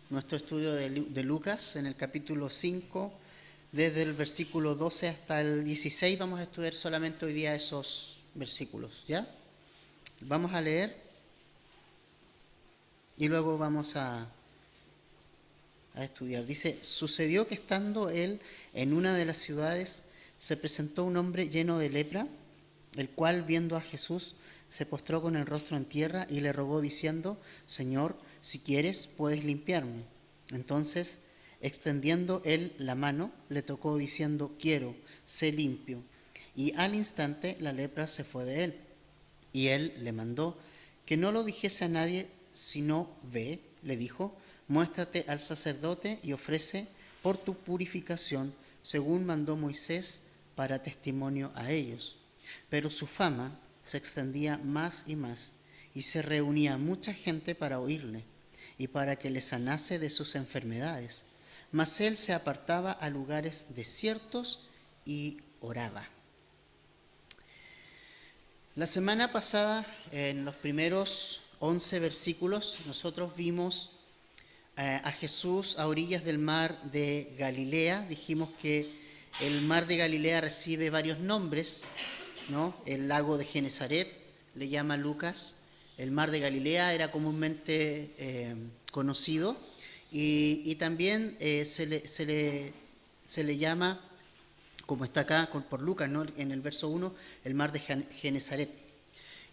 nuestro estudio de Lucas en el capítulo 5, desde el versículo 12 hasta el 16. Vamos a estudiar solamente hoy día esos versículos, ¿ya? Vamos a leer y luego vamos a estudiar. Dice: sucedió que estando él en una de las ciudades, se presentó un hombre lleno de lepra, el cual, viendo a Jesús, se postró con el rostro en tierra y le rogó diciendo: Señor, si quieres, puedes limpiarme. Entonces, extendiendo él la mano, le tocó diciendo: quiero, sé limpio. Y al instante la lepra se fue de él. Y él le mandó que no lo dijese a nadie, sino ve, le dijo, muéstrate al sacerdote y ofrece por tu purificación, según mandó Moisés, para testimonio a ellos. Pero su fama se extendía más y se reunía mucha gente para oírle y para que le sanase de sus enfermedades. Mas él se apartaba a lugares desiertos y oraba. La semana pasada, en los primeros 11 versículos, nosotros vimos a Jesús a orillas del mar de Galilea. Dijimos que el mar de Galilea recibe varios nombres, ¿no? El lago de Genesaret, le llama Lucas. El mar de Galilea era comúnmente conocido y también se le llama, como está acá por Lucas, ¿no? En el verso 1, el mar de Genesaret.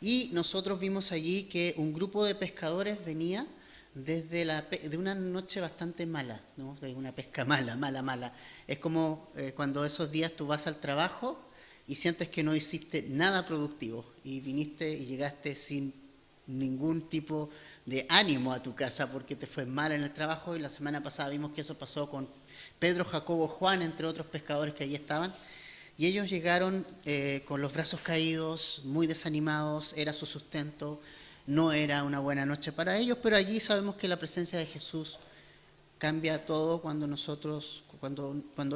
Y nosotros vimos allí que un grupo de pescadores venía de una noche bastante mala, ¿no? De una pesca mala. Es como cuando esos días tú vas al trabajo y sientes que no hiciste nada productivo y viniste y llegaste sin ningún tipo de ánimo a tu casa porque te fue mal en el trabajo. Y la semana pasada vimos que eso pasó con Pedro, Jacobo, Juan, entre otros pescadores que allí estaban. Y ellos llegaron con los brazos caídos, muy desanimados, era su sustento, no era una buena noche para ellos, pero allí sabemos que la presencia de Jesús cambia todo cuando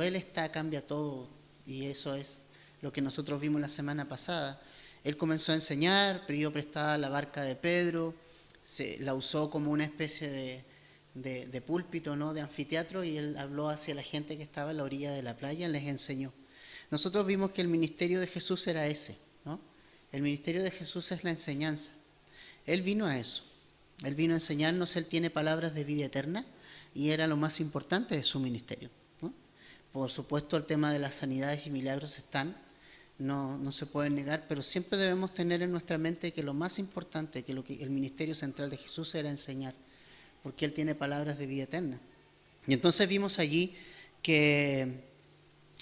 Él está, cambia todo. Y eso es lo que nosotros vimos la semana pasada. Él comenzó a enseñar, pidió prestada la barca de Pedro, la usó como una especie de púlpito, ¿no? De anfiteatro, y él habló hacia la gente que estaba a la orilla de la playa, les enseñó. Nosotros vimos que el ministerio de Jesús era ese, ¿no? El ministerio de Jesús es la enseñanza. Él vino a eso. Él vino a enseñarnos, Él tiene palabras de vida eterna y era lo más importante de su ministerio, ¿no? Por supuesto, el tema de las sanidades y milagros están, no se pueden negar, pero siempre debemos tener en nuestra mente que lo más importante, que el ministerio central de Jesús era enseñar, porque Él tiene palabras de vida eterna. Y entonces vimos allí que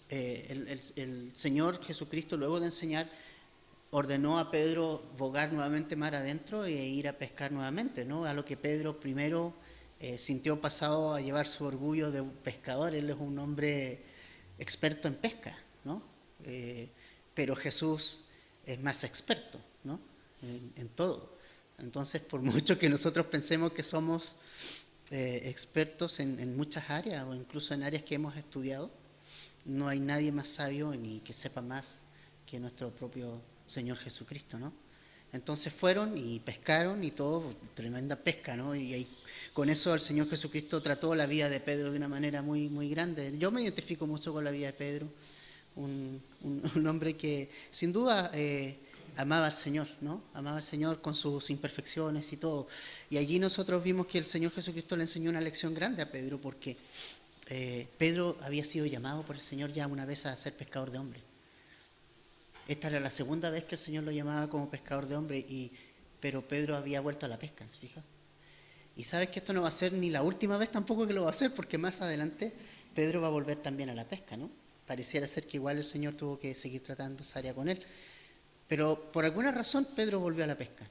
el Señor Jesucristo, luego de enseñar, ordenó a Pedro bogar nuevamente mar adentro e ir a pescar nuevamente, ¿no? A lo que Pedro primero sintió pasado a llevar su orgullo de pescador. Él es un hombre experto en pesca, ¿no? Pero Jesús es más experto, ¿no? En todo. Entonces, por mucho que nosotros pensemos que somos expertos en muchas áreas o incluso en áreas que hemos estudiado, no hay nadie más sabio ni que sepa más que nuestro propio Señor Jesucristo, ¿no? Entonces fueron y pescaron y todo, tremenda pesca, ¿no? Y ahí, con eso el Señor Jesucristo trató la vida de Pedro de una manera muy grande. Yo me identifico mucho con la vida de Pedro, un hombre que sin duda amaba al Señor, ¿no? Amaba al Señor con sus imperfecciones y todo. Y allí nosotros vimos que el Señor Jesucristo le enseñó una lección grande a Pedro, porque Pedro había sido llamado por el Señor ya una vez a ser pescador de hombres. Esta era la segunda vez que el Señor lo llamaba como pescador de hombres, pero Pedro había vuelto a la pesca, ¿se fija? Y sabes que esto no va a ser ni la última vez tampoco que lo va a hacer, porque más adelante Pedro va a volver también a la pesca, ¿no? Pareciera ser que igual el Señor tuvo que seguir tratando esa área con él. Pero por alguna razón Pedro volvió a la pesca.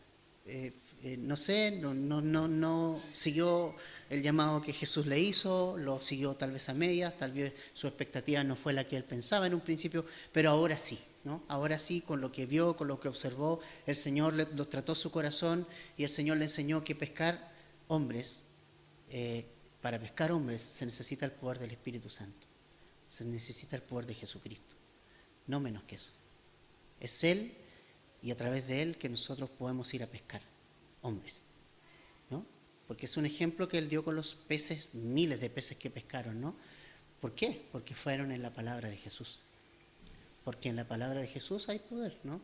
No sé, no siguió el llamado que Jesús le hizo, lo siguió tal vez a medias, tal vez su expectativa no fue la que él pensaba en un principio, pero ahora sí, ¿no? Ahora sí, con lo que vio, con lo que observó, el Señor lo trató su corazón y el Señor le enseñó que pescar hombres, para pescar hombres se necesita el poder del Espíritu Santo, se necesita el poder de Jesucristo, no menos que eso. Es Él y a través de Él que nosotros podemos ir a pescar hombres, ¿no? porque es un ejemplo que él dio con los peces, miles de peces que pescaron, ¿no? ¿Por qué? Porque fueron en la palabra de Jesús. Porque en la palabra de Jesús hay poder, ¿no?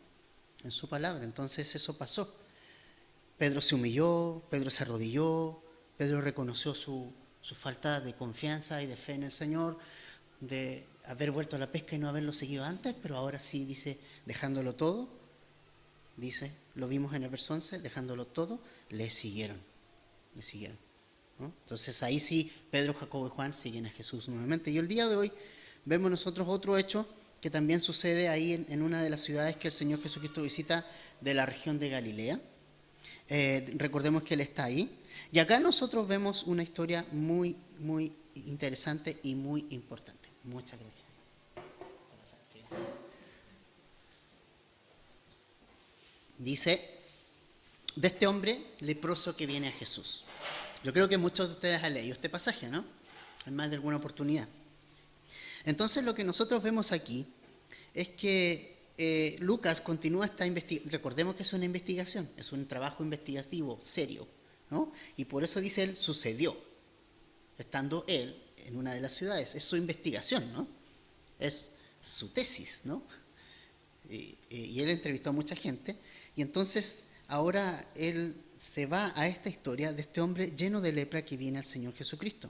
En su palabra. Entonces eso pasó. Pedro se humilló, Pedro se arrodilló, Pedro reconoció su falta de confianza y de fe en el Señor, de haber vuelto a la pesca y no haberlo seguido antes, pero ahora sí dice, dejándolo todo, dice, lo vimos en el verso 11, dejándolo todo, le siguieron, ¿no? Entonces ahí sí, Pedro, Jacobo y Juan siguen a Jesús nuevamente. Y el día de hoy vemos nosotros otro hecho que también sucede ahí en una de las ciudades que el Señor Jesucristo visita de la región de Galilea. Recordemos que Él está ahí. Y acá nosotros vemos una historia muy, muy interesante y muy importante. Muchas gracias. Dice, de este hombre leproso que viene a Jesús. Yo creo que muchos de ustedes han leído este pasaje, ¿no? En más de alguna oportunidad. Entonces lo que nosotros vemos aquí es que Lucas continúa esta investigación. Recordemos que es una investigación, es un trabajo investigativo serio, ¿no? Y por eso dice él, sucedió, estando él en una de las ciudades. Es su investigación, ¿no? Es su tesis, ¿no? Y él entrevistó a mucha gente. Y entonces ahora él se va a esta historia de este hombre lleno de lepra que viene al Señor Jesucristo.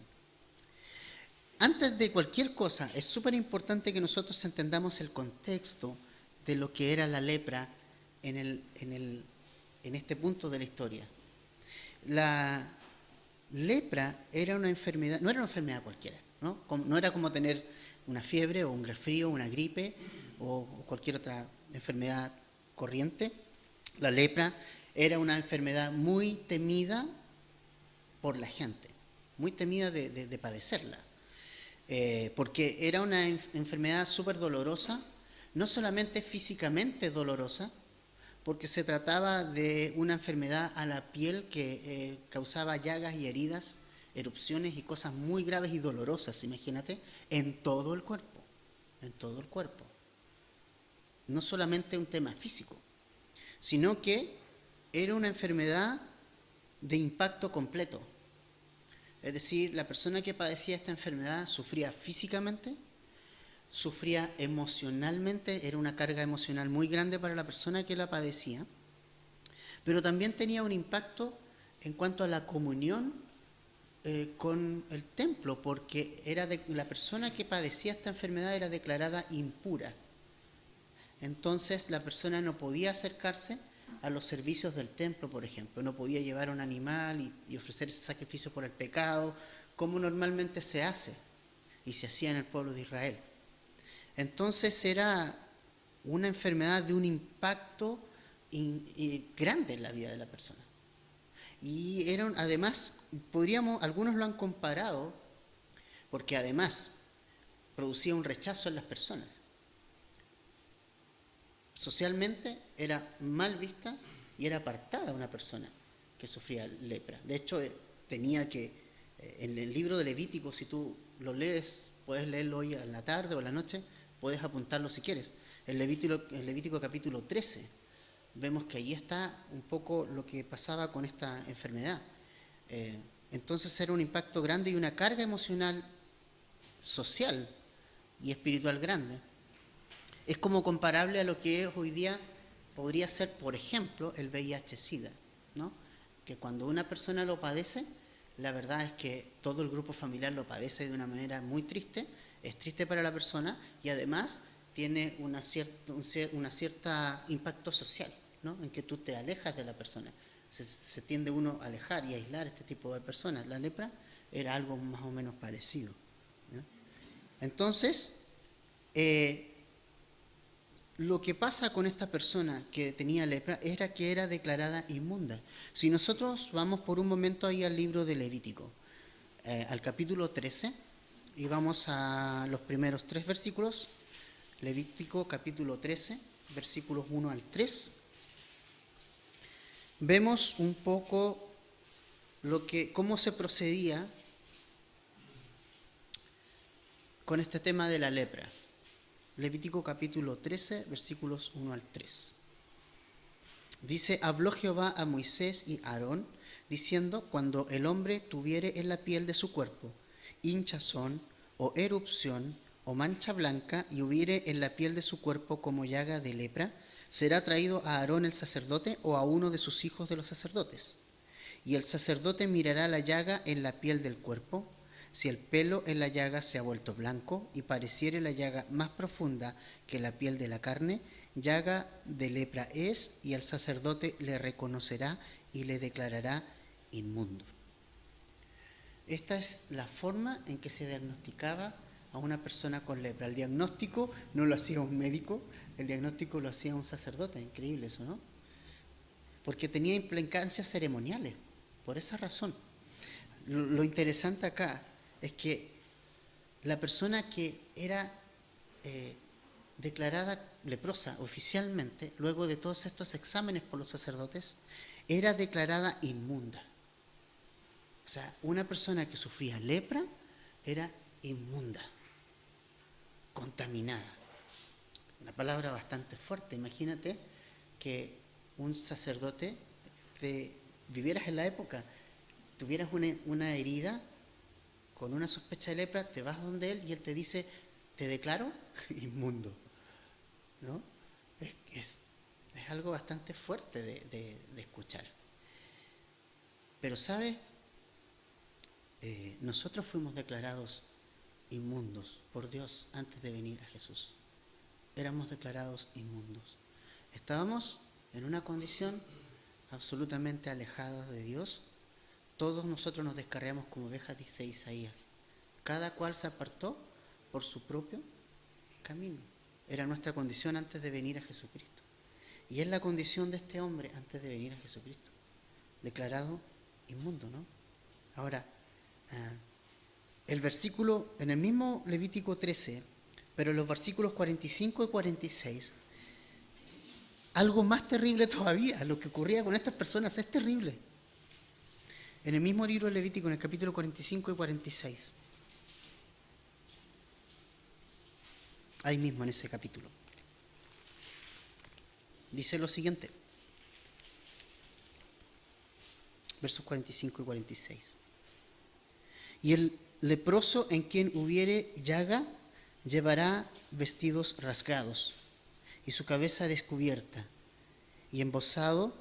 Antes de cualquier cosa, es súper importante que nosotros entendamos el contexto de lo que era la lepra en este punto de la historia. La lepra era una enfermedad, no era una enfermedad cualquiera, ¿no? No era como tener una fiebre o un resfrío, una gripe o cualquier otra enfermedad corriente. La lepra era una enfermedad muy temida por la gente, muy temida de padecerla. Porque era una enfermedad súper dolorosa, no solamente físicamente dolorosa, porque se trataba de una enfermedad a la piel que causaba llagas y heridas, erupciones y cosas muy graves y dolorosas, imagínate, en todo el cuerpo, No solamente un tema físico, sino que era una enfermedad de impacto completo. Es decir, la persona que padecía esta enfermedad sufría físicamente, sufría emocionalmente, era una carga emocional muy grande para la persona que la padecía, pero también tenía un impacto en cuanto a la comunión con el templo, porque la persona que padecía esta enfermedad era declarada impura. Entonces la persona no podía acercarse a los servicios del templo, por ejemplo, no podía llevar un animal y ofrecer ese sacrificio por el pecado, como normalmente se hace y se hacía en el pueblo de Israel. Entonces era una enfermedad de un impacto grande en la vida de la persona. Y además, algunos lo han comparado, porque además producía un rechazo en las personas. Socialmente era mal vista y era apartada una persona que sufría lepra. De hecho, en el libro de Levítico, si tú lo lees, puedes leerlo hoy a la tarde o a la noche, puedes apuntarlo si quieres. En Levítico capítulo 13, vemos que ahí está un poco lo que pasaba con esta enfermedad. Entonces era un impacto grande y una carga emocional, social y espiritual grande. Es como comparable a lo que hoy día podría ser, por ejemplo, el VIH-Sida, ¿no? Que cuando una persona lo padece, la verdad es que todo el grupo familiar lo padece de una manera muy triste, es triste para la persona y además tiene un cierta impacto social, ¿no? En que tú te alejas de la persona. Se tiende uno a alejar y a aislar a este tipo de personas. La lepra era algo más o menos parecido, ¿no? Entonces, lo que pasa con esta persona que tenía lepra era que era declarada inmunda. Si nosotros vamos por un momento ahí al libro de Levítico, al capítulo 13, y vamos a los primeros 3 versículos, Levítico capítulo 13, versículos 1 al 3, vemos un poco cómo se procedía con este tema de la lepra. Levítico capítulo 13, versículos 1 al 3. Dice, habló Jehová a Moisés y a Aarón, diciendo: cuando el hombre tuviere en la piel de su cuerpo hinchazón o erupción o mancha blanca y hubiere en la piel de su cuerpo como llaga de lepra, será traído a Aarón el sacerdote o a uno de sus hijos de los sacerdotes. Y el sacerdote mirará la llaga en la piel del cuerpo. Si el pelo en la llaga se ha vuelto blanco y pareciere la llaga más profunda que la piel de la carne, llaga de lepra es, y el sacerdote le reconocerá y le declarará inmundo. Esta es la forma en que se diagnosticaba a una persona con lepra. El diagnóstico no lo hacía un médico, el diagnóstico lo hacía un sacerdote. Increíble eso, ¿no? Porque tenía implicancias ceremoniales, por esa razón. Lo interesante acá es que la persona que era declarada leprosa oficialmente, luego de todos estos exámenes por los sacerdotes, era declarada inmunda. O sea, una persona que sufría lepra era inmunda, contaminada. Una palabra bastante fuerte. Imagínate que un sacerdote, vivieras en la época, tuvieras una herida con una sospecha de lepra, te vas donde él y él te dice: te declaro inmundo, ¿no? Es algo bastante fuerte de escuchar. Pero ¿sabes? Nosotros fuimos declarados inmundos por Dios antes de venir a Jesús. Éramos declarados inmundos. Estábamos en una condición absolutamente alejada de Dios. Todos nosotros nos descarriamos como ovejas, dice Isaías. Cada cual se apartó por su propio camino. Era nuestra condición antes de venir a Jesucristo. Y es la condición de este hombre antes de venir a Jesucristo. Declarado inmundo, ¿no? Ahora, el versículo, en el mismo Levítico 13, pero en los versículos 45 y 46, algo más terrible todavía, lo que ocurría con estas personas es terrible. En el mismo libro de Levítico, en el capítulo 45 y 46, ahí mismo en ese capítulo, dice lo siguiente, versos 45 y 46. Y el leproso en quien hubiere llaga llevará vestidos rasgados y su cabeza descubierta y embozado,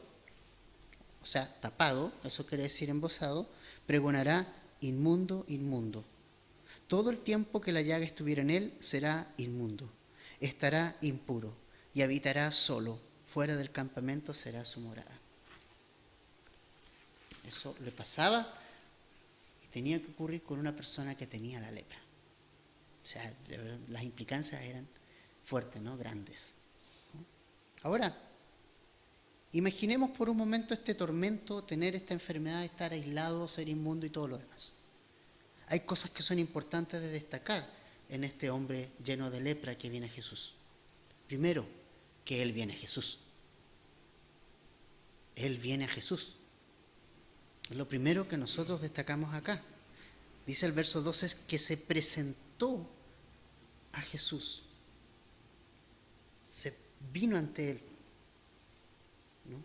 o sea, tapado, eso quiere decir embozado, pregonará: inmundo, inmundo. Todo el tiempo que la llaga estuviera en él será inmundo, estará impuro y habitará solo, fuera del campamento será su morada. Eso le pasaba y tenía que ocurrir con una persona que tenía la lepra. O sea, de verdad, las implicancias eran fuertes, ¿no? Grandes, ¿no? Ahora, imaginemos por un momento este tormento, tener esta enfermedad, estar aislado, ser inmundo y todo lo demás. Hay cosas que son importantes de destacar en este hombre lleno de lepra que viene a Jesús. Primero, que él viene a Jesús. Él viene a Jesús. Es lo primero que nosotros destacamos acá. Dice el verso 12 que se presentó a Jesús. Se vino ante él, ¿no?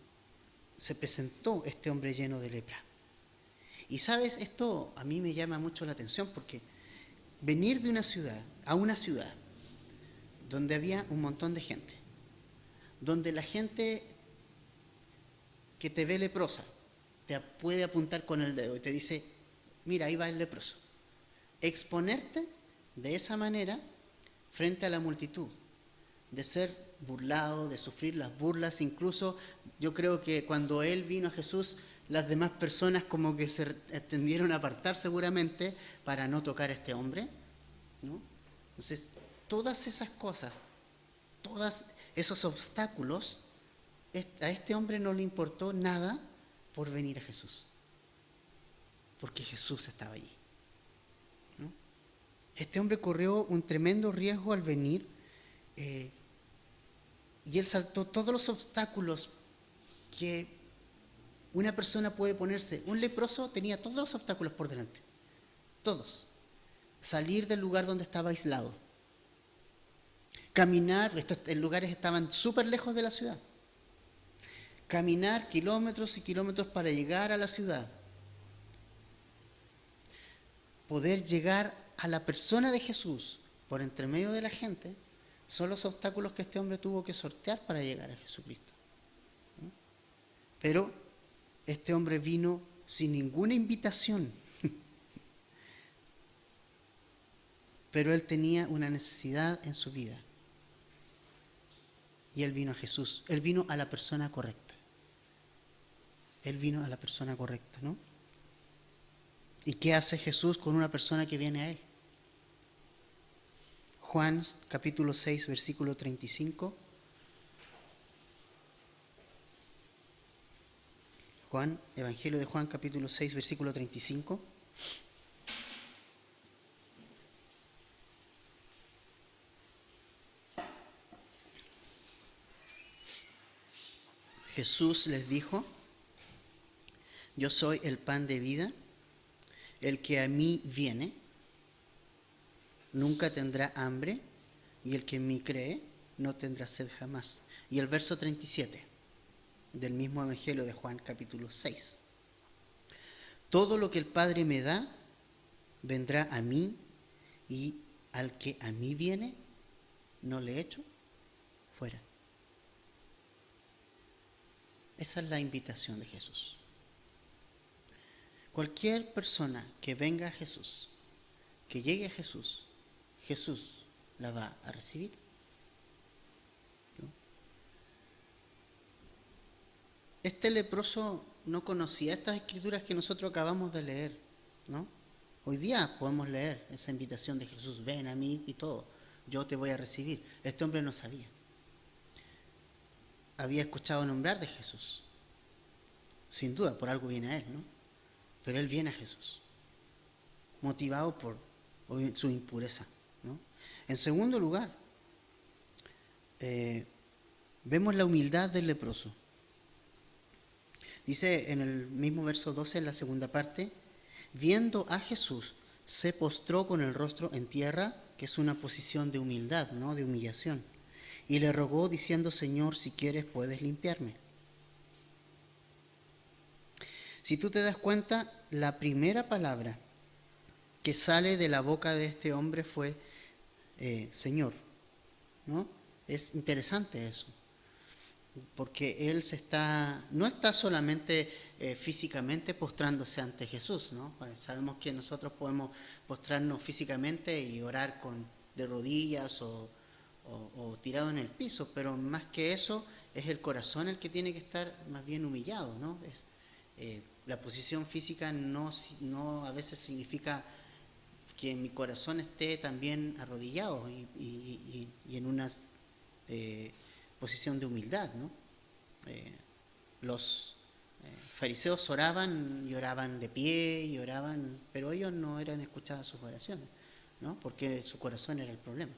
Se presentó este hombre lleno de lepra. Y sabes, esto a mí me llama mucho la atención porque venir de una ciudad a una ciudad donde había un montón de gente, donde la gente que te ve leprosa te puede apuntar con el dedo y te dice: mira, ahí va el leproso. Exponerte de esa manera frente a la multitud, de ser burlado, de sufrir las burlas, incluso yo creo que cuando él vino a Jesús, las demás personas como que se tendieron a apartar seguramente para no tocar a este hombre, ¿no? Entonces, todas esas cosas, todos esos obstáculos, a este hombre no le importó nada por venir a Jesús, porque Jesús estaba allí, ¿no? Este hombre corrió un tremendo riesgo al venir, y él saltó todos los obstáculos que una persona puede ponerse. Un leproso tenía todos los obstáculos por delante, todos. Salir del lugar donde estaba aislado, caminar, estos lugares estaban súper lejos de la ciudad, caminar kilómetros y kilómetros para llegar a la ciudad, poder llegar a la persona de Jesús por entre medio de la gente, son los obstáculos que este hombre tuvo que sortear para llegar a Jesucristo. ¿No? Pero este hombre vino sin ninguna invitación. Pero él tenía una necesidad en su vida. Y él vino a Jesús. Él vino a la persona correcta. Él vino a la persona correcta, ¿no? ¿Y qué hace Jesús con una persona que viene a él? Juan capítulo 6, versículo 35. Juan, Evangelio de Juan capítulo 6, versículo 35. Jesús les dijo: yo soy el pan de vida, el que a mí viene nunca tendrá hambre, y el que en mí cree no tendrá sed jamás. Y el verso 37 del mismo Evangelio de Juan capítulo 6. Todo lo que el Padre me da vendrá a mí, y al que a mí viene no le echo fuera. Esa es la invitación de Jesús. Cualquier persona que venga a Jesús, que llegue a Jesús, Jesús la va a recibir. ¿No? Este leproso no conocía estas escrituras que nosotros acabamos de leer, ¿no? Hoy día podemos leer esa invitación de Jesús: ven a mí y todo, yo te voy a recibir. Este hombre no sabía. Había escuchado nombrar de Jesús. Sin duda, por algo viene a él, ¿no? Pero él viene a Jesús, motivado por su impureza, ¿no? En segundo lugar, vemos la humildad del leproso. Dice en el mismo verso 12, en la segunda parte: viendo a Jesús, se postró con el rostro en tierra, que es una posición de humildad, ¿no? De humillación. Y le rogó diciendo: Señor, si quieres puedes limpiarme. Si tú te das cuenta, la primera palabra que sale de la boca de este hombre fue Señor, ¿no? Es interesante eso, porque él no está solamente físicamente postrándose ante Jesús, ¿no? Pues sabemos que nosotros podemos postrarnos físicamente y orar de rodillas o tirado en el piso, pero más que eso es el corazón el que tiene que estar más bien humillado, ¿no? La posición física no a veces significa que mi corazón esté también arrodillado y en una posición de humildad, ¿no? Los fariseos oraban y oraban de pie y oraban, pero ellos no eran escuchadas sus oraciones, ¿no? Porque su corazón era el problema.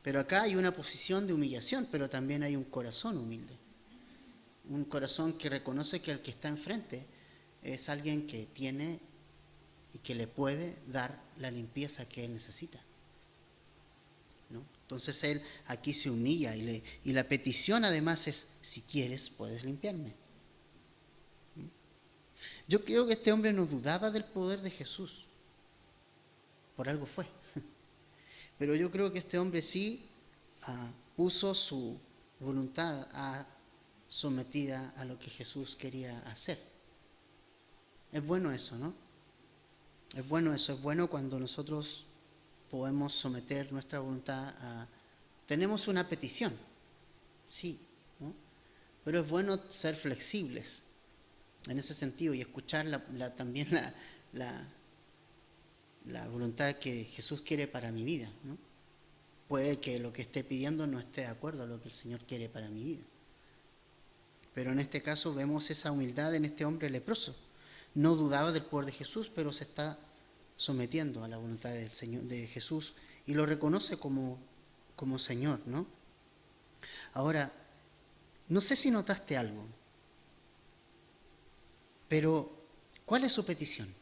Pero acá hay una posición de humillación, pero también hay un corazón humilde. Un corazón que reconoce que el que está enfrente es alguien que tiene y que le puede dar la limpieza que él necesita, ¿no? Entonces él aquí se humilla y la petición además es: si quieres puedes limpiarme. Yo creo que este hombre no dudaba del poder de Jesús. Por algo fue. Pero yo creo que este hombre sí puso su voluntad sometida a lo que Jesús quería hacer. Es bueno eso, ¿no? Es bueno eso, es bueno cuando nosotros podemos someter nuestra voluntad a... Tenemos una petición, sí, ¿no? Pero es bueno ser flexibles en ese sentido y escuchar también la voluntad que Jesús quiere para mi vida, ¿no? Puede que lo que esté pidiendo no esté de acuerdo a lo que el Señor quiere para mi vida. Pero en este caso vemos esa humildad en este hombre leproso. No dudaba del poder de Jesús, pero se está sometiendo a la voluntad del Señor, de Jesús, y lo reconoce como Señor, ¿no? Ahora, no sé si notaste algo, pero ¿cuál es su petición?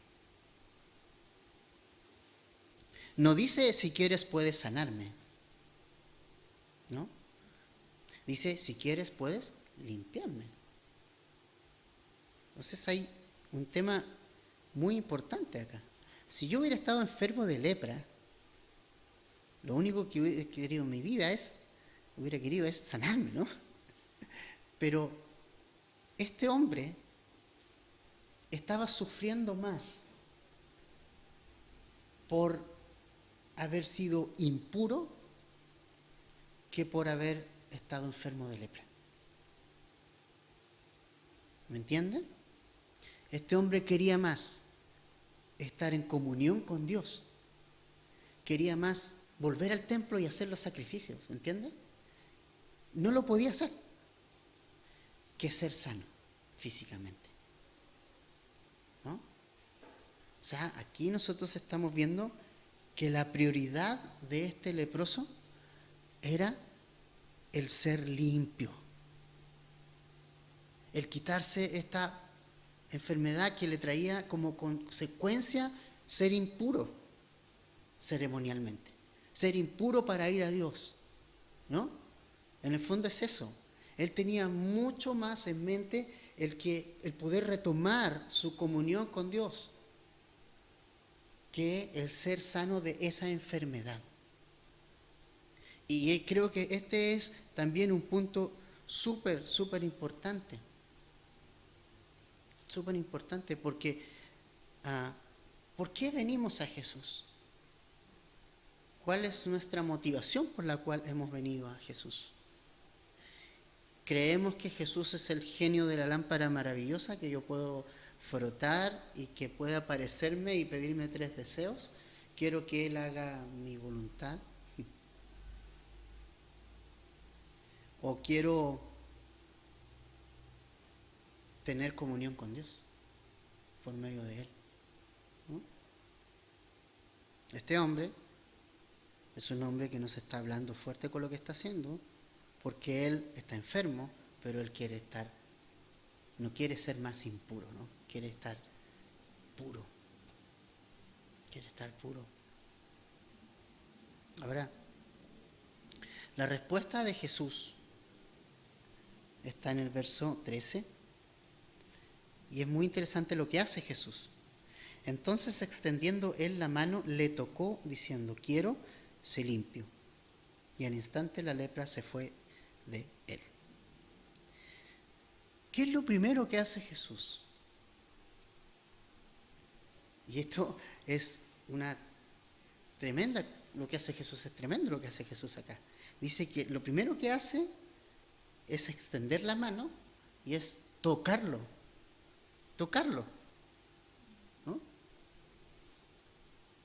No dice: si quieres puedes sanarme, ¿no? Dice: si quieres puedes limpiarme. Entonces hay un tema muy importante acá. Si yo hubiera estado enfermo de lepra, lo único que hubiera querido en mi vida es sanarme, ¿no? Pero este hombre estaba sufriendo más por haber sido impuro que por haber estado enfermo de lepra. ¿Me entienden? Este hombre quería más estar en comunión con Dios. Quería más volver al templo y hacer los sacrificios, ¿entiendes? No lo podía hacer que ser sano físicamente, ¿no? O sea, aquí nosotros estamos viendo que la prioridad de este leproso era el ser limpio, el quitarse esta enfermedad que le traía como consecuencia ser impuro ceremonialmente, ser impuro para ir a Dios, ¿no? En el fondo es eso. Él tenía mucho más en mente el poder retomar su comunión con Dios que el ser sano de esa enfermedad. Y creo que este es también un punto súper importante. Súper importante porque ¿por qué venimos a Jesús? ¿Cuál es nuestra motivación por la cual hemos venido a Jesús? ¿Creemos que Jesús es el genio de la lámpara maravillosa que yo puedo frotar y que pueda aparecerme y pedirme 3 deseos? ¿Quiero que Él haga mi voluntad? ¿O quiero tener comunión con Dios por medio de Él? ¿No? Este hombre es un hombre que nos está hablando fuerte con lo que está haciendo, porque él está enfermo, pero él no quiere ser más impuro, ¿no? Quiere estar puro. Quiere estar puro. Ahora, la respuesta de Jesús está en el verso 13, y es muy interesante lo que hace Jesús. Entonces, extendiendo él la mano, le tocó, diciendo: quiero, sé limpio. Y al instante la lepra se fue de él. ¿Qué es lo primero que hace Jesús? Y esto es una tremenda, lo que hace Jesús es tremendo lo que hace Jesús acá. Dice que lo primero que hace es extender la mano y es tocarlo, ¿no?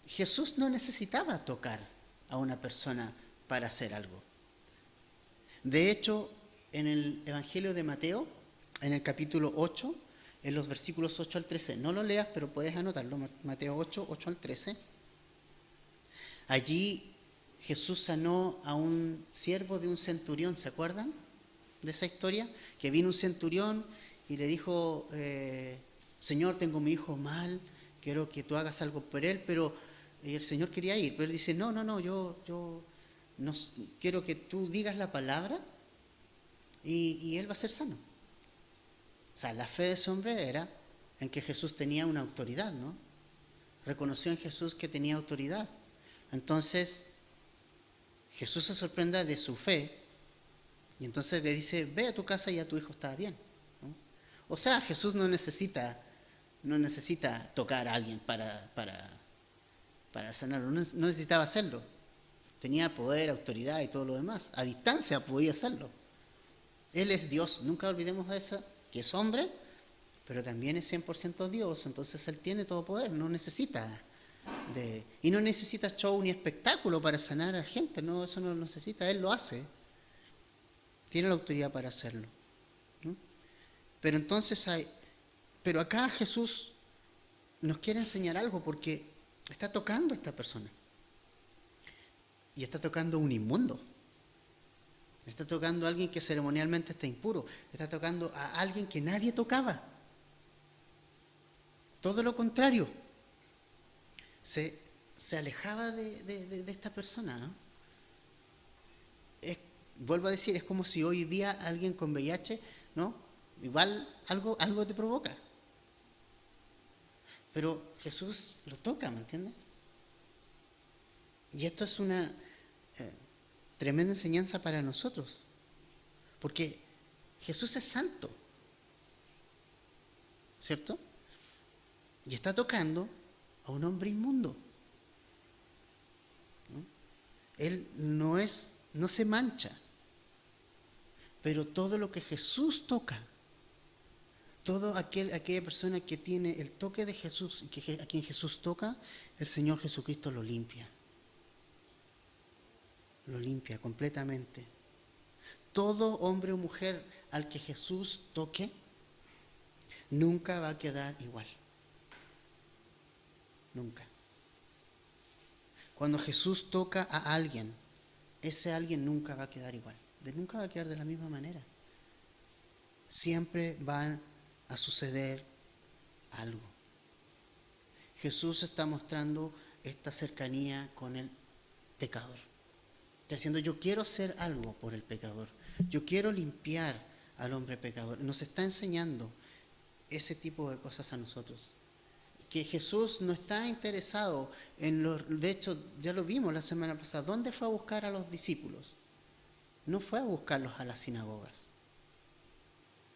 Jesús no necesitaba tocar a una persona para hacer algo. De hecho, en el Evangelio de Mateo, en el capítulo 8, en los versículos 8 al 13, no lo leas, pero puedes anotarlo, Mateo 8, 8 al 13. Allí Jesús sanó a un siervo de un centurión, ¿se acuerdan de esa historia? Que vino un centurión y le dijo: Señor, tengo a mi hijo mal, quiero que tú hagas algo por él, y el Señor quería ir, pero él dice: no, yo no, quiero que tú digas la palabra y él va a ser sano. O sea, la fe de ese hombre era en que Jesús tenía una autoridad, ¿no? Reconoció en Jesús que tenía autoridad. Entonces, Jesús se sorprende de su fe y entonces le dice: ve a tu casa y ya tu hijo está bien, ¿no? O sea, Jesús no necesita tocar a alguien para sanarlo, no necesitaba hacerlo. Tenía poder, autoridad y todo lo demás. A distancia podía hacerlo. Él es Dios, nunca olvidemos de eso, que es hombre, pero también es 100% Dios, entonces Él tiene todo poder, no necesita y no necesita show ni espectáculo para sanar a la gente, no, eso no lo necesita, Él lo hace. Tiene la autoridad para hacerlo, ¿no? Pero acá Jesús nos quiere enseñar algo, porque está tocando a esta persona. Y está tocando a un inmundo. Está tocando a alguien que ceremonialmente está impuro. Está tocando a alguien que nadie tocaba. Todo lo contrario. Se alejaba de esta persona, ¿no? Vuelvo a decir, es como si hoy día alguien con VIH, ¿no? Igual algo te provoca. pero Jesús lo toca, ¿me entiendes? Y esto es una tremenda enseñanza para nosotros, porque Jesús es santo, ¿cierto? Y está tocando a un hombre inmundo, ¿no? Él no se mancha, pero todo lo que Jesús toca, aquella persona que tiene el toque de Jesús, a quien Jesús toca, el Señor Jesucristo lo limpia completamente. Todo hombre o mujer al que Jesús toque, nunca va a quedar igual. Nunca. Cuando Jesús toca a alguien, ese alguien nunca va a quedar igual. Nunca va a quedar de la misma manera. Siempre va a suceder algo. Jesús está mostrando esta cercanía con el pecador. Está diciendo, yo quiero hacer algo por el pecador. Yo quiero limpiar al hombre pecador. Nos está enseñando ese tipo de cosas a nosotros. Que Jesús no está interesado en de hecho, ya lo vimos la semana pasada. ¿Dónde fue a buscar a los discípulos? No fue a buscarlos a las sinagogas.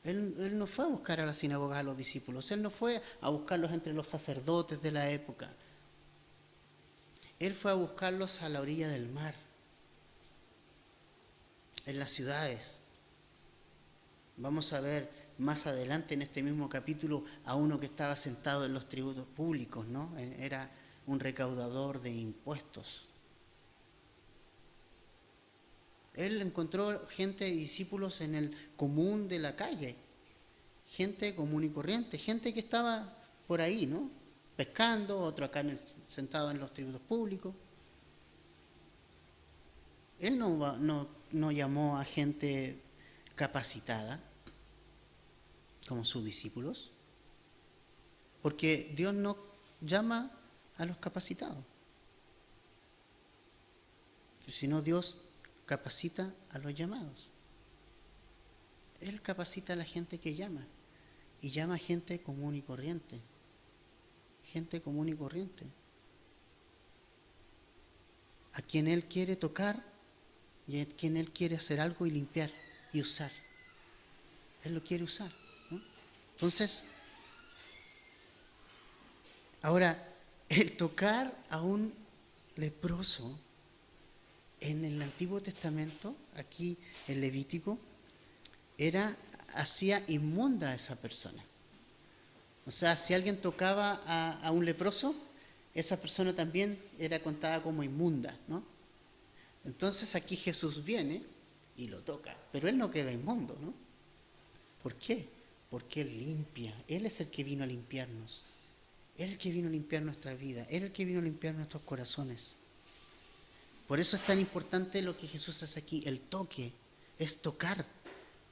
Él no fue a buscar a las sinagogas a los discípulos. Él no fue a buscarlos entre los sacerdotes de la época. Él fue a buscarlos a la orilla del mar, en las ciudades. Vamos a ver más adelante en este mismo capítulo a uno que estaba sentado en los tributos públicos, ¿no? Era un recaudador de impuestos. Él encontró gente y discípulos en el común de la calle, gente común y corriente, gente que estaba por ahí, ¿no? Pescando, otro acá sentado en los tributos públicos. Él no llamó a gente capacitada como sus discípulos, porque Dios no llama a los capacitados, sino Dios capacita a los llamados. Él capacita a la gente que llama, y llama a gente común y corriente. Gente común y corriente. A quien Él quiere tocar y a quien Él quiere hacer algo y limpiar y usar. Él lo quiere usar, ¿no? Entonces, ahora, el tocar a un leproso en el Antiguo Testamento, aquí en Levítico, hacía inmunda a esa persona. O sea, si alguien tocaba a un leproso, esa persona también era contada como inmunda, ¿no? Entonces aquí Jesús viene y lo toca, pero Él no queda inmundo, ¿no? ¿Por qué? Porque Él limpia. Él es el que vino a limpiarnos. Él es el que vino a limpiar nuestra vida. Él es el que vino a limpiar nuestros corazones. Por eso es tan importante lo que Jesús hace aquí. El toque es tocar.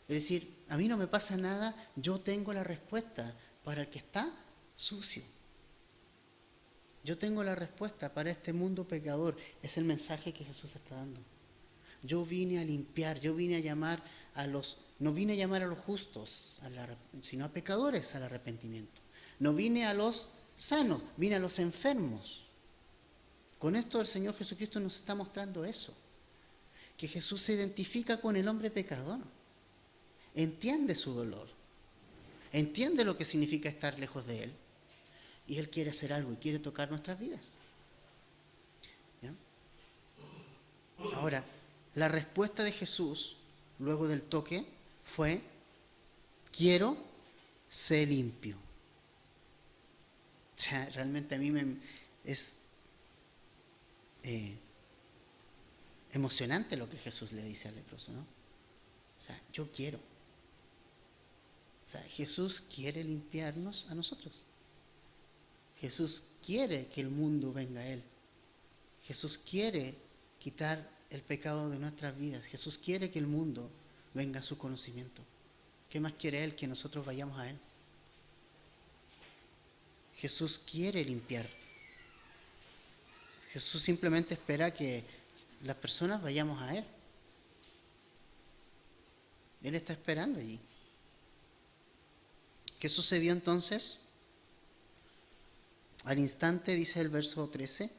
Es decir, a mí no me pasa nada, yo tengo la respuesta para el que está sucio. Yo tengo la respuesta para este mundo pecador. Es el mensaje que Jesús está dando. Yo vine a limpiar, yo vine a llamar no vine a llamar a los justos, sino a pecadores al arrepentimiento. No vine a los sanos, vine a los enfermos. Con esto el Señor Jesucristo nos está mostrando eso. Que Jesús se identifica con el hombre pecador. Entiende su dolor. Entiende lo que significa estar lejos de Él. Y Él quiere hacer algo y quiere tocar nuestras vidas. ¿Ya? Ahora, la respuesta de Jesús, luego del toque, fue: quiero ser limpio. O sea, realmente a mí es emocionante lo que Jesús le dice al leproso, ¿no? O sea, yo quiero. O sea, Jesús quiere limpiarnos a nosotros. Jesús quiere que el mundo venga a Él. Jesús quiere quitar el pecado de nuestras vidas. Jesús quiere que el mundo venga a su conocimiento. ¿Qué más quiere Él? Que nosotros vayamos a Él. Jesús quiere limpiar. Jesús simplemente espera que las personas vayamos a Él. Él está esperando allí. ¿Qué sucedió entonces? Al instante, dice el verso 13,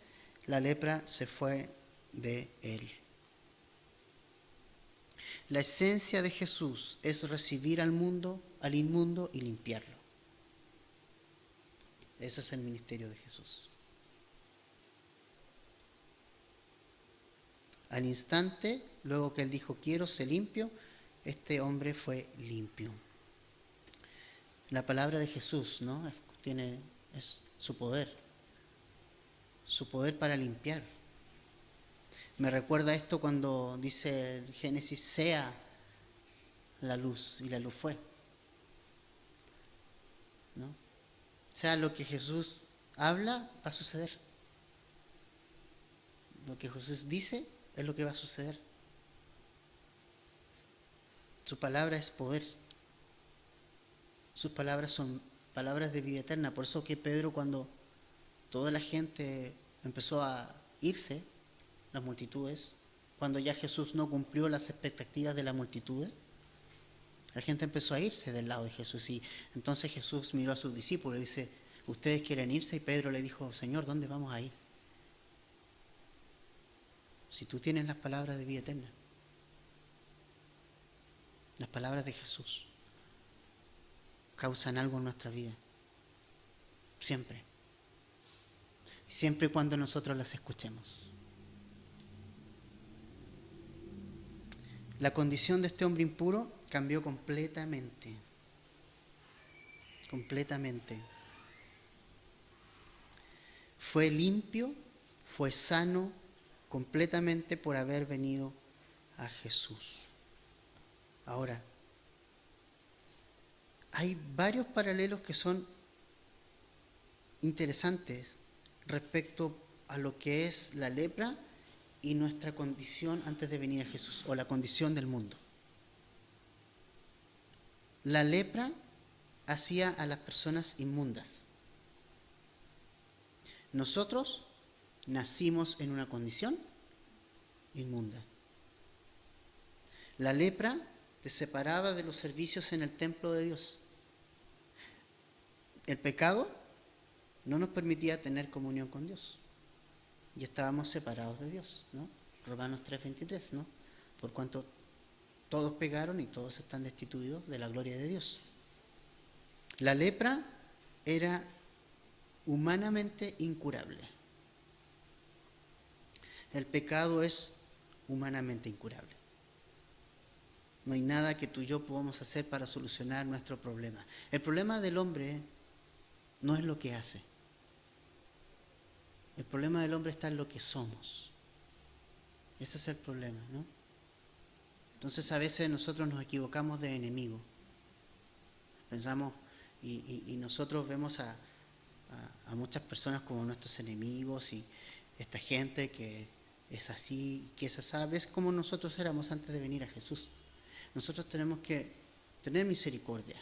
la lepra se fue de él. La esencia de Jesús es recibir al mundo, al inmundo y limpiarlo. Ese es el ministerio de Jesús. Al instante, luego que él dijo, quiero ser limpio, este hombre fue limpio. La palabra de Jesús, ¿no? Es su poder para limpiar. Me recuerda esto cuando dice el Génesis, sea la luz, y la luz fue, ¿no? O sea, lo que Jesús habla va a suceder. Lo que Jesús dice es lo que va a suceder. Su palabra es poder. Sus palabras son palabras de vida eterna. Por eso que Pedro, cuando toda la gente empezó a irse, las multitudes, cuando ya Jesús no cumplió las expectativas de las multitudes, la gente empezó a irse del lado de Jesús. Y entonces Jesús miró a sus discípulos y dice, ¿ustedes quieren irse? Y Pedro le dijo, Señor, ¿dónde vamos a ir? Si tú tienes las palabras de vida eterna, las palabras de Jesús causan algo en nuestra vida. Siempre. Siempre y cuando nosotros las escuchemos. La condición de este hombre impuro cambió completamente. Completamente. Fue limpio, fue sano completamente por haber venido a Jesús. Ahora, hay varios paralelos que son interesantes respecto a lo que es la lepra y nuestra condición antes de venir a Jesús, o la condición del mundo. La lepra hacía a las personas inmundas. Nosotros nacimos en una condición inmunda. La lepra te separaba de los servicios en el templo de Dios. El pecado no nos permitía tener comunión con Dios. Y estábamos separados de Dios, ¿no? Romanos 3:23, ¿no? Por cuanto todos pecaron y todos están destituidos de la gloria de Dios. La lepra era humanamente incurable. El pecado es humanamente incurable. No hay nada que tú y yo podamos hacer para solucionar nuestro problema. El problema del hombre no es lo que hace. El problema del hombre está en lo que somos. Ese es el problema, ¿no? Entonces a veces nosotros nos equivocamos de enemigo. Pensamos y nosotros vemos a muchas personas como nuestros enemigos y esta gente que es así, que es así. ¿Ves cómo nosotros éramos antes de venir a Jesús? Nosotros tenemos que tener misericordia.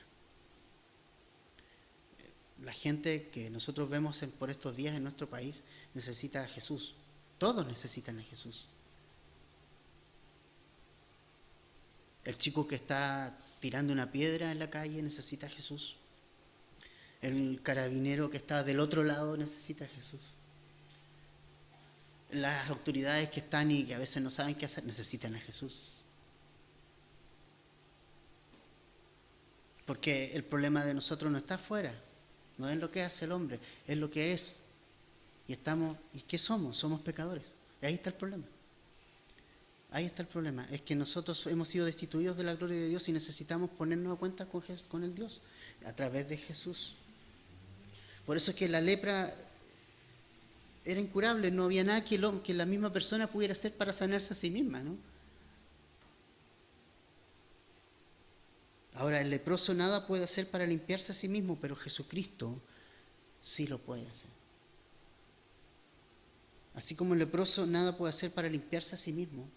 La gente que nosotros vemos por estos días en nuestro país necesita a Jesús. Todos necesitan a Jesús. El chico que está tirando una piedra en la calle necesita a Jesús. El carabinero que está del otro lado necesita a Jesús. Las autoridades que están y que a veces no saben qué hacer necesitan a Jesús. Porque el problema de nosotros no está afuera. No es lo que hace el hombre, es lo que es. ¿Y qué somos? Somos pecadores. Y ahí está el problema. Ahí está el problema. Es que nosotros hemos sido destituidos de la gloria de Dios y necesitamos ponernos a cuenta con el Dios a través de Jesús. Por eso es que la lepra era incurable. No había nada que la misma persona pudiera hacer para sanarse a sí misma, ¿no? Ahora, el leproso nada puede hacer para limpiarse a sí mismo, pero Jesucristo sí lo puede hacer. Así como el leproso nada puede hacer para limpiarse a sí mismo,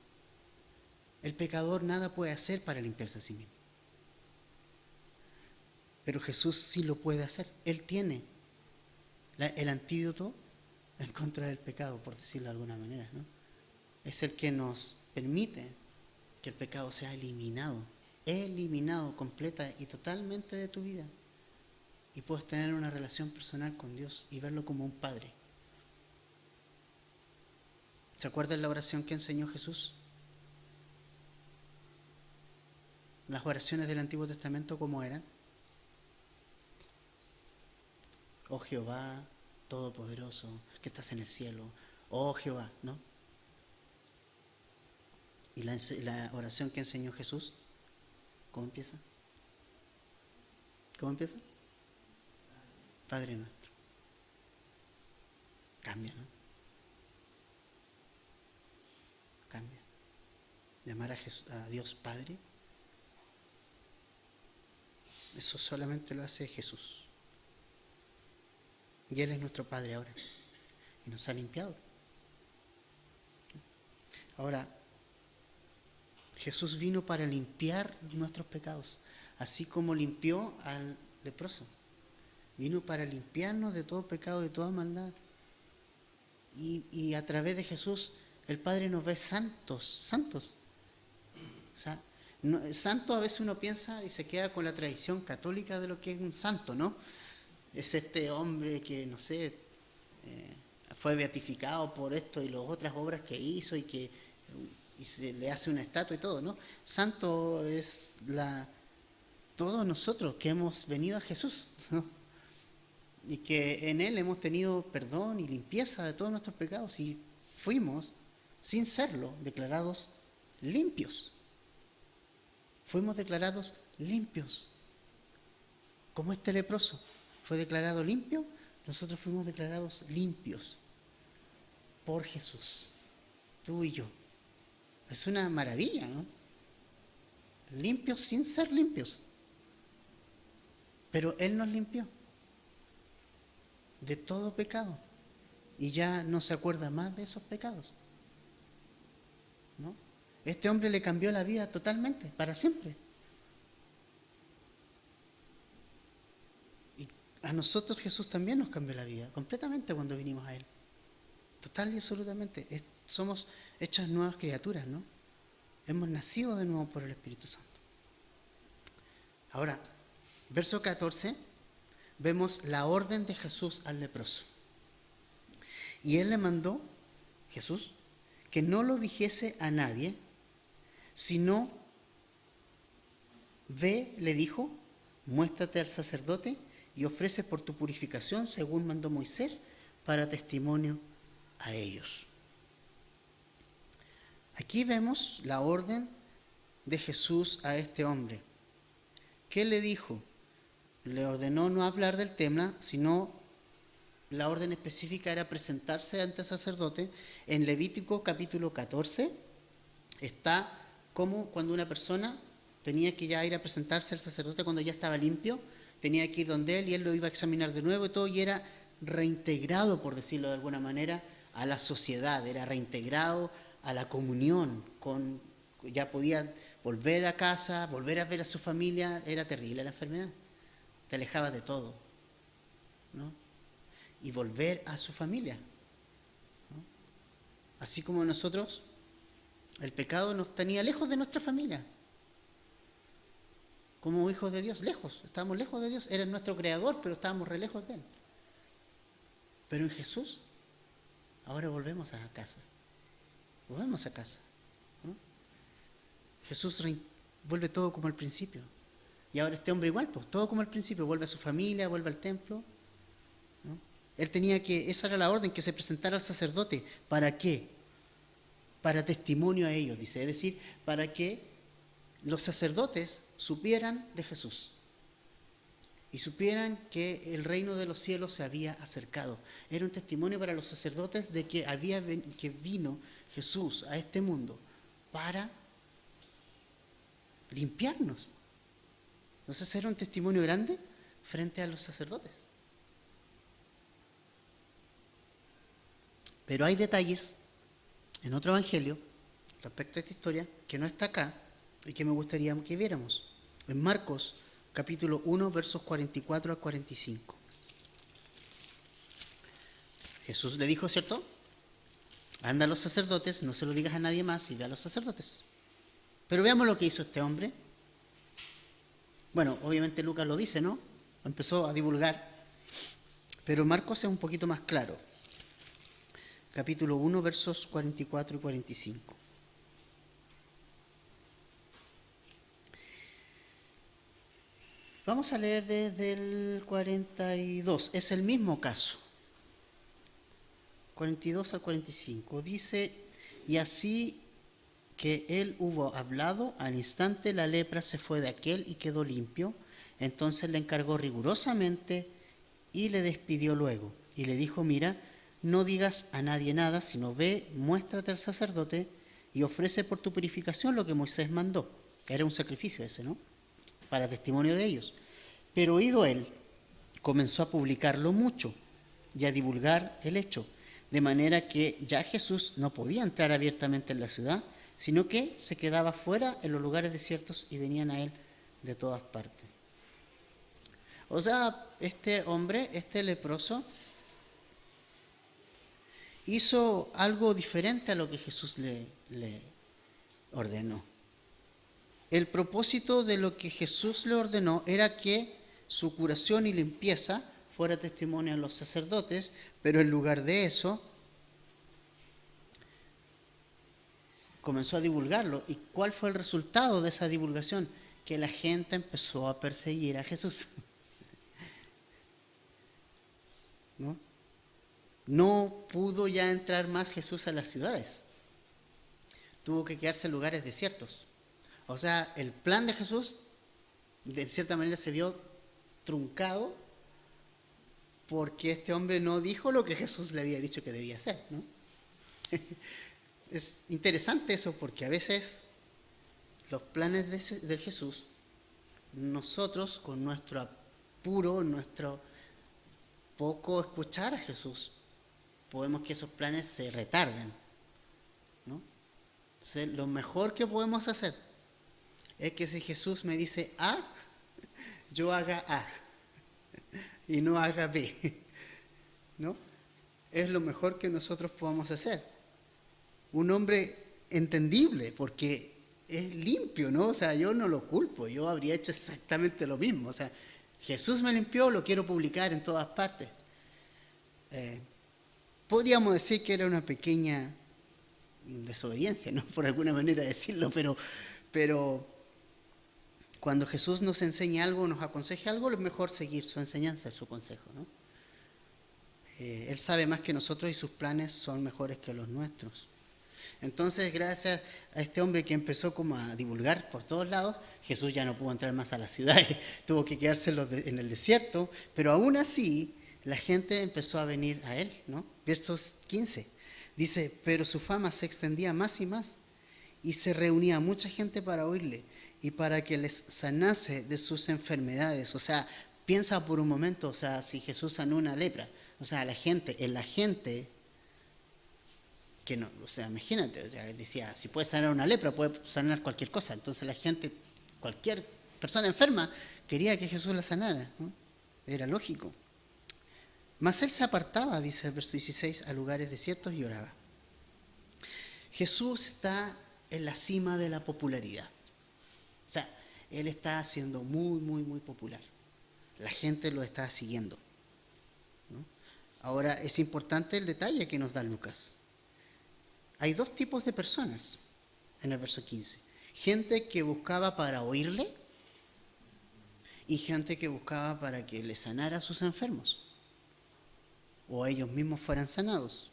el pecador nada puede hacer para limpiarse a sí mismo. Pero Jesús sí lo puede hacer. Él tiene el antídoto en contra del pecado, por decirlo de alguna manera, ¿no? Es el que nos permite que el pecado sea eliminado completa y totalmente de tu vida. y puedes tener una relación personal con Dios y verlo como un padre. ¿Se acuerdan la oración que enseñó Jesús? Las oraciones del Antiguo Testamento, ¿cómo eran? Oh Jehová, Todopoderoso, que estás en el cielo. Oh Jehová, ¿no? ¿Y la oración que enseñó Jesús? ¿Cómo empieza? ¿Cómo empieza? Padre nuestro. Cambia, ¿no? Cambia. Llamar a Dios Padre, eso solamente lo hace Jesús. Y Él es nuestro Padre ahora. Y nos ha limpiado. Ahora, Jesús vino para limpiar nuestros pecados, así como limpió al leproso. Vino para limpiarnos de todo pecado, de toda maldad. Y a través de Jesús, el Padre nos ve santos. O sea, santo a veces uno piensa y se queda con la tradición católica de lo que es un santo, ¿no? Es este hombre que, no sé, fue beatificado por esto y las otras obras que hizo y se le hace una estatua y todo, ¿no? Santo es todos nosotros que hemos venido a Jesús, ¿no? Y que en Él hemos tenido perdón y limpieza de todos nuestros pecados y fuimos, sin serlo, declarados limpios. Fuimos declarados limpios. Como este leproso fue declarado limpio, nosotros fuimos declarados limpios por Jesús, tú y yo. Es una maravilla, ¿no? Limpios sin ser limpios. Pero Él nos limpió de todo pecado y ya no se acuerda más de esos pecados, ¿no? Este hombre le cambió la vida totalmente, para siempre. Y a nosotros Jesús también nos cambió la vida, completamente cuando vinimos a Él. Total y absolutamente. Somos hechas nuevas criaturas, ¿no? Hemos nacido de nuevo por el Espíritu Santo. Ahora, verso 14, vemos la orden de Jesús al leproso. Y Él le mandó, Jesús, que no lo dijese a nadie, sino, ve, le dijo, muéstrate al sacerdote y ofrece por tu purificación, según mandó Moisés, para testimonio a ellos. Aquí vemos la orden de Jesús a este hombre. ¿Qué le dijo? Le ordenó no hablar del tema, sino la orden específica era presentarse ante el sacerdote. En Levítico capítulo 14 está como cuando una persona tenía que ya ir a presentarse al sacerdote cuando ya estaba limpio, tenía que ir donde él y él lo iba a examinar de nuevo y todo, y era reintegrado, por decirlo de alguna manera, a la sociedad, era reintegrado a la comunión, ya podía volver a casa, volver a ver a su familia. Era terrible la enfermedad, te alejaba de todo, ¿no? Y volver a su familia, ¿no? Así como nosotros, el pecado nos tenía lejos de nuestra familia. Como hijos de Dios, lejos, estábamos lejos de Dios. Era nuestro creador, pero estábamos re lejos de Él. Pero en Jesús, ahora volvemos a casa. Volvemos a casa, ¿no? Jesús vuelve todo como al principio. Y ahora este hombre igual, pues todo como al principio. Vuelve a su familia, vuelve al templo, ¿no? Él tenía esa era la orden, que se presentara al sacerdote. ¿Para qué? Para testimonio a ellos, dice. Es decir, para que los sacerdotes supieran de Jesús y supieran que el reino de los cielos se había acercado. Era un testimonio para los sacerdotes de que vino Jesús a este mundo para limpiarnos. Entonces era un testimonio grande frente a los sacerdotes. Pero hay detalles en otro evangelio respecto a esta historia que no está acá y que me gustaría que viéramos. En Marcos capítulo 1, versos 44 al 45. Jesús le dijo, ¿cierto? Anda a los sacerdotes, no se lo digas a nadie más y ve a los sacerdotes. Pero veamos lo que hizo este hombre. Bueno, obviamente Lucas lo dice, ¿no? empezó a divulgar. Pero Marcos es un poquito más claro. Capítulo 1, versos 44 y 45. Vamos a leer desde el 42. Es el mismo caso. 42 al 45. Dice, y así que él hubo hablado, al instante la lepra se fue de aquel y quedó limpio. Entonces le encargó rigurosamente y le despidió luego. Y le dijo, mira, no digas a nadie nada, sino ve, muéstrate al sacerdote y ofrece por tu purificación lo que Moisés mandó. Era un sacrificio ese, ¿no? Para testimonio de ellos. Pero oído él, comenzó a publicarlo mucho y a divulgar el hecho, de manera que ya Jesús no podía entrar abiertamente en la ciudad, sino que se quedaba fuera en los lugares desiertos y venían a él de todas partes. O sea, este hombre, este leproso, hizo algo diferente a lo que Jesús le ordenó. El propósito de lo que Jesús le ordenó era que su curación y limpieza fuera testimonio a los sacerdotes, pero en lugar de eso, comenzó a divulgarlo. ¿Y cuál fue el resultado de esa divulgación? Que la gente empezó a perseguir a Jesús. No pudo ya entrar más Jesús a las ciudades. Tuvo que quedarse en lugares desiertos. O sea, el plan de Jesús, de cierta manera, se vio truncado porque este hombre no dijo lo que Jesús le había dicho que debía hacer, ¿no? Es interesante eso porque a veces los planes de Jesús, nosotros con nuestro apuro, nuestro poco escuchar a Jesús, podemos que esos planes se retarden, ¿no? Entonces, lo mejor que podemos hacer es que si Jesús me dice A, yo haga A y no haga B, ¿no? Es lo mejor que nosotros podamos hacer. Un hombre entendible, porque es limpio, ¿no? O sea, yo no lo culpo, yo habría hecho exactamente lo mismo. O sea, Jesús me limpió, lo quiero publicar en todas partes. Podríamos decir que era una pequeña desobediencia, ¿no? Por alguna manera decirlo, pero cuando Jesús nos enseña algo, nos aconseja algo, es mejor seguir su enseñanza, su consejo, ¿no? Él sabe más que nosotros y sus planes son mejores que los nuestros. Entonces, gracias a este hombre que empezó como a divulgar por todos lados, Jesús ya no pudo entrar más a las ciudades, tuvo que quedarse en el desierto, pero aún así la gente empezó a venir a él, ¿no? Versos 15, dice, pero su fama se extendía más y más, y se reunía mucha gente para oírle, y para que les sanase de sus enfermedades. O sea, piensa por un momento, o sea, si Jesús sanó una lepra, o sea, la gente que no, o sea, imagínate, o sea, decía, si puede sanar una lepra, puede sanar cualquier cosa. Entonces la gente, cualquier persona enferma, quería que Jesús la sanara, ¿no? Era lógico. Mas él se apartaba, dice el verso 16, a lugares desiertos y oraba. Jesús está en la cima de la popularidad. O sea, él está siendo muy, muy, muy popular. La gente lo está siguiendo, ¿no? Ahora, es importante el detalle que nos da Lucas. Hay dos tipos de personas en el verso 15. Gente que buscaba para oírle y gente que buscaba para que le sanara a sus enfermos o ellos mismos fueran sanados,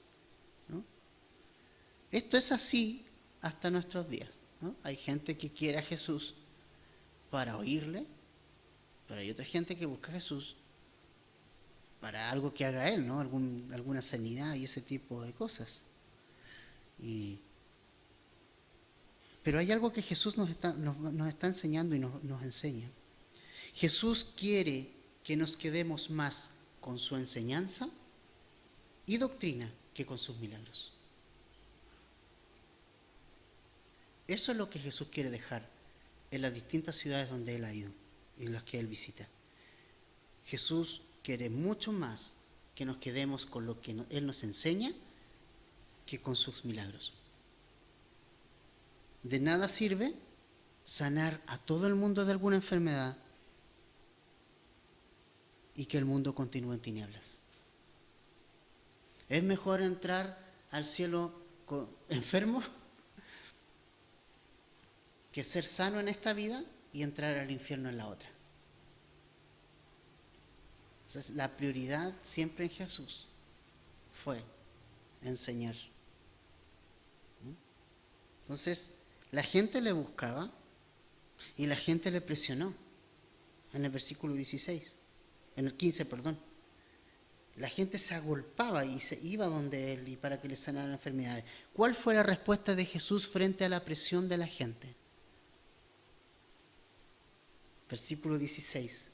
¿no? Esto es así hasta nuestros días, ¿no? Hay gente que quiere a Jesús para oírle, pero hay otra gente que busca a Jesús para algo que haga Él, ¿no? Alguna sanidad y ese tipo de cosas. Pero hay algo que Jesús nos está enseñando y nos enseña. Jesús quiere que nos quedemos más con su enseñanza y doctrina que con sus milagros. Eso es lo que Jesús quiere dejar en las distintas ciudades donde Él ha ido y en las que Él visita. Jesús quiere mucho más que nos quedemos con lo que Él nos enseña que con sus milagros. De nada sirve sanar a todo el mundo de alguna enfermedad y que el mundo continúe en tinieblas. Es mejor entrar al cielo enfermo que ser sano en esta vida y entrar al infierno en la otra. Entonces, la prioridad siempre en Jesús fue enseñar. Entonces, la gente le buscaba y la gente le presionó. En el versículo 16, en el 15, perdón. La gente se agolpaba y se iba donde él y para que le sanaran enfermedades. ¿Cuál fue la respuesta de Jesús frente a la presión de la gente? Versículo 16.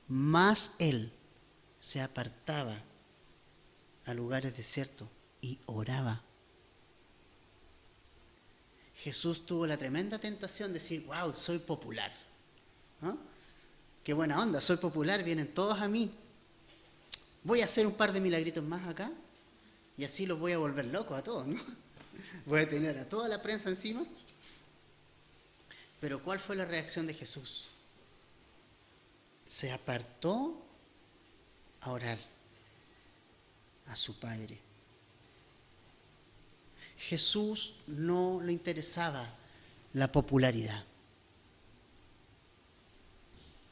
Mas él se apartaba a lugares desiertos y oraba. Jesús tuvo la tremenda tentación de decir, wow, soy popular. ¿No? Qué buena onda, soy popular, vienen todos a mí. Voy a hacer un par de milagritos más acá y así los voy a volver locos a todos, ¿no? Voy a tener a toda la prensa encima. Pero ¿cuál fue la reacción de Jesús? Se apartó a orar a su Padre. Jesús no le interesaba la popularidad,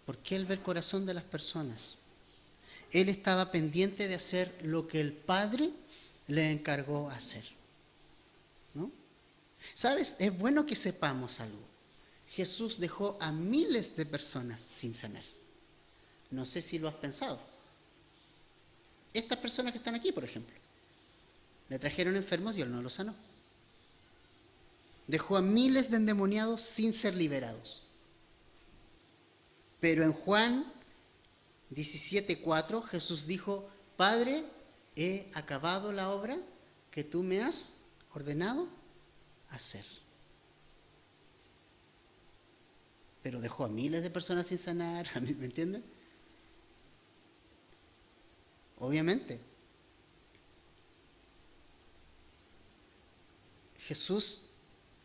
porque Él ve el corazón de las personas. Él estaba pendiente de hacer lo que el Padre le encargó hacer. ¿No? ¿Sabes? Es bueno que sepamos algo. Jesús dejó a miles de personas sin sanar. No sé si lo has pensado. Estas personas que están aquí, por ejemplo, le trajeron enfermos y Él no los sanó. Dejó a miles de endemoniados sin ser liberados. Pero en Juan 17:4 Jesús dijo, Padre, he acabado la obra que tú me has ordenado hacer. Pero dejó a miles de personas sin sanar, ¿me entienden? Obviamente. Jesús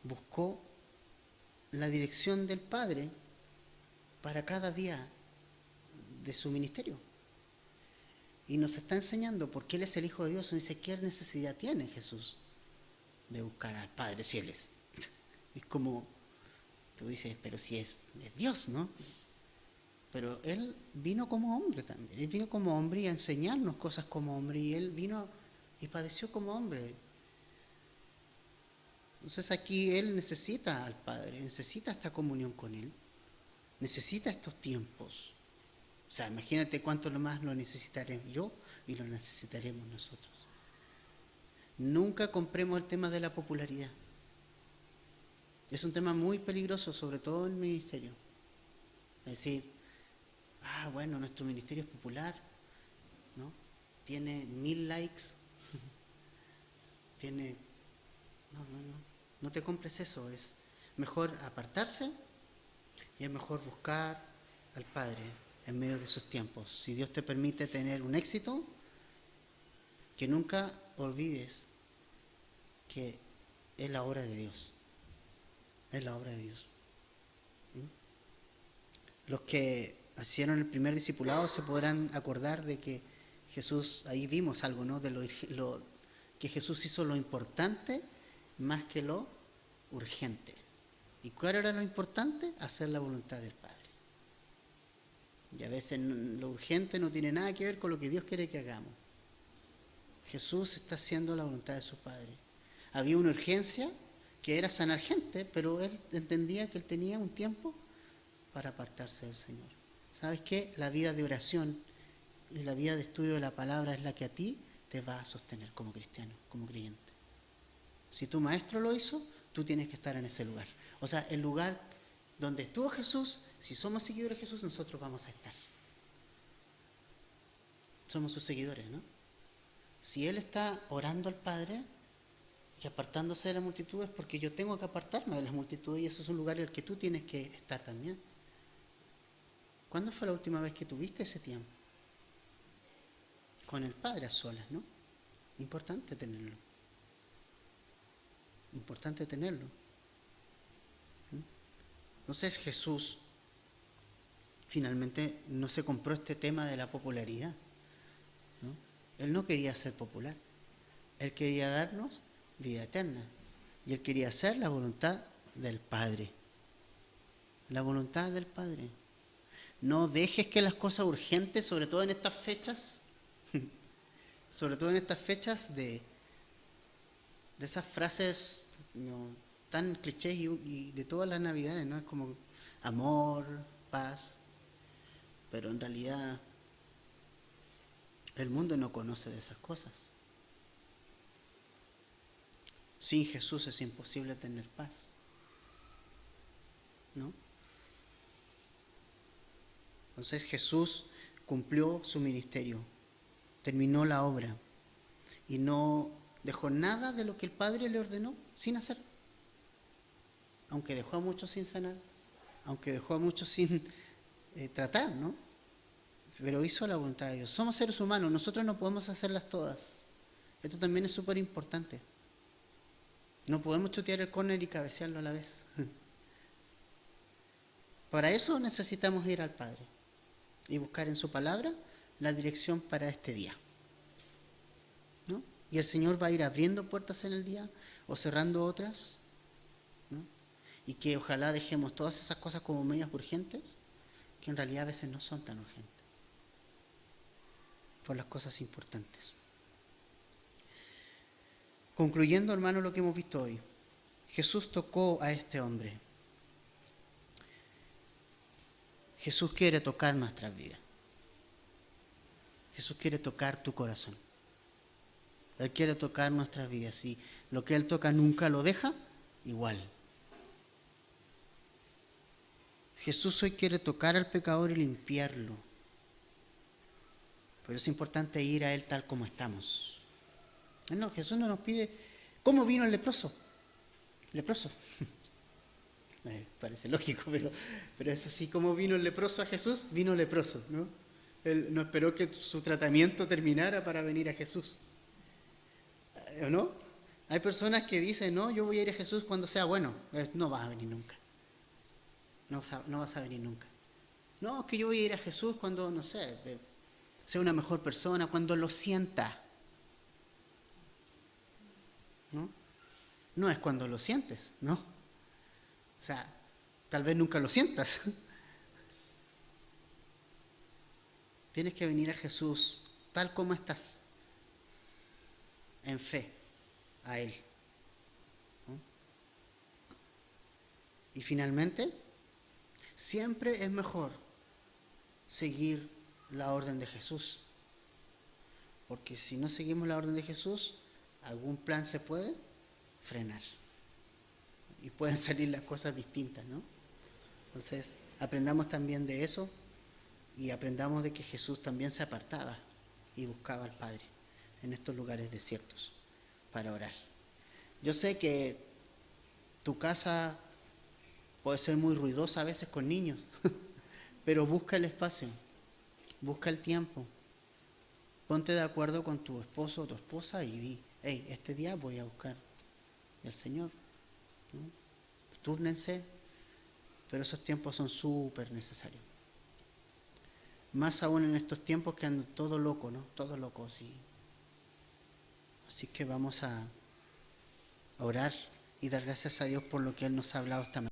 buscó la dirección del Padre para cada día de su ministerio. Y nos está enseñando, porque Él es el Hijo de Dios, nos dice, ¿qué necesidad tiene Jesús de buscar al Padre si Él es? Es como, tú dices, pero si es Dios, ¿no? Pero Él vino como hombre también. Él vino como hombre y a enseñarnos cosas como hombre. Y Él vino y padeció como hombre. Entonces aquí Él necesita al Padre, necesita esta comunión con Él, necesita estos tiempos. O sea, imagínate cuánto más lo necesitaré yo y lo necesitaremos nosotros. Nunca compremos el tema de la popularidad. Es un tema muy peligroso, sobre todo en el ministerio. Es decir, bueno, nuestro ministerio es popular, ¿no? Tiene 1000 likes. Tiene... No te compres eso. Es mejor apartarse y es mejor buscar al Padre en medio de esos tiempos. Si Dios te permite tener un éxito, que nunca olvides que es la obra de Dios. Es la obra de Dios. Los que hicieron el primer discipulado se podrán acordar de que Jesús, ahí vimos algo, ¿no? De lo que Jesús hizo lo importante más que lo urgente. ¿Y cuál era lo importante? Hacer la voluntad del Padre. Y a veces lo urgente no tiene nada que ver con lo que Dios quiere que hagamos. Jesús está haciendo la voluntad de su Padre. Había una urgencia que era sanar gente, pero Él entendía que Él tenía un tiempo para apartarse del Señor. ¿Sabes qué? La vida de oración y la vida de estudio de la palabra es la que a ti te va a sostener como cristiano, como creyente. Si tu maestro lo hizo, tú tienes que estar en ese lugar. O sea, el lugar donde estuvo Jesús, si somos seguidores de Jesús, nosotros vamos a estar. Somos sus seguidores, ¿no? Si Él está orando al Padre y apartándose de la multitud, es porque yo tengo que apartarme de la multitud y eso es un lugar en el que tú tienes que estar también. ¿Cuándo fue la última vez que tuviste ese tiempo? Con el Padre a solas, ¿no? Importante tenerlo. Importante tenerlo. Entonces Jesús finalmente no se compró este tema de la popularidad, ¿no? Él no quería ser popular, Él quería darnos vida eterna y Él quería hacer la voluntad del Padre. La voluntad del Padre. No dejes que las cosas urgentes, sobre todo en estas fechas, de esas frases, ¿no?, tan clichés y de todas las navidades, ¿no? Es como amor, paz, pero en realidad el mundo no conoce de esas cosas. Sin Jesús es imposible tener paz, ¿no? Entonces Jesús cumplió su ministerio, terminó la obra y no dejó nada de lo que el Padre le ordenó sin hacer. Aunque dejó a muchos sin sanar, aunque dejó a muchos sin tratar, ¿no? Pero hizo la voluntad de Dios. Somos seres humanos, nosotros no podemos hacerlas todas. Esto también es súper importante. No podemos chutear el córner y cabecearlo a la vez. Para eso necesitamos ir al Padre y buscar en su palabra la dirección para este día, ¿no? Y el Señor va a ir abriendo puertas en el día o cerrando otras, ¿no? Y que ojalá dejemos todas esas cosas como medias urgentes, que en realidad a veces no son tan urgentes, por las cosas importantes. Concluyendo, hermano, lo que hemos visto hoy, Jesús tocó a este hombre. Jesús quiere tocar nuestras vidas. Jesús quiere tocar tu corazón. Él quiere tocar nuestras vidas. Y lo que Él toca nunca lo deja igual. Jesús hoy quiere tocar al pecador y limpiarlo. Pero es importante ir a Él tal como estamos. No, Jesús no nos pide. ¿Cómo vino el leproso? Leproso. Parece lógico, pero es así. Como vino el leproso a Jesús, vino leproso, ¿no? Él no esperó que su tratamiento terminara para venir a Jesús, ¿o no? Hay personas que dicen, no, yo voy a ir a Jesús cuando sea bueno. No vas a venir nunca. No vas a venir nunca. No, es que yo voy a ir a Jesús cuando, no sé, sea una mejor persona, cuando lo sienta. ¿No? No es cuando lo sientes, ¿no? O sea, tal vez nunca lo sientas. Tienes que venir a Jesús tal como estás, en fe, a Él, ¿no? Y finalmente, siempre es mejor seguir la orden de Jesús. Porque si no seguimos la orden de Jesús, algún plan se puede frenar. Y pueden salir las cosas distintas, ¿no? Entonces, aprendamos también de eso y aprendamos de que Jesús también se apartaba y buscaba al Padre en estos lugares desiertos para orar. Yo sé que tu casa puede ser muy ruidosa a veces con niños, pero busca el espacio, busca el tiempo. Ponte de acuerdo con tu esposo o tu esposa y di, hey, este día voy a buscar al Señor, ¿no? Túrnense, pero esos tiempos son súper necesarios. Más aún en estos tiempos que ando todo loco, ¿no? Todo loco, sí. Así que vamos a orar y dar gracias a Dios por lo que Él nos ha hablado esta mañana.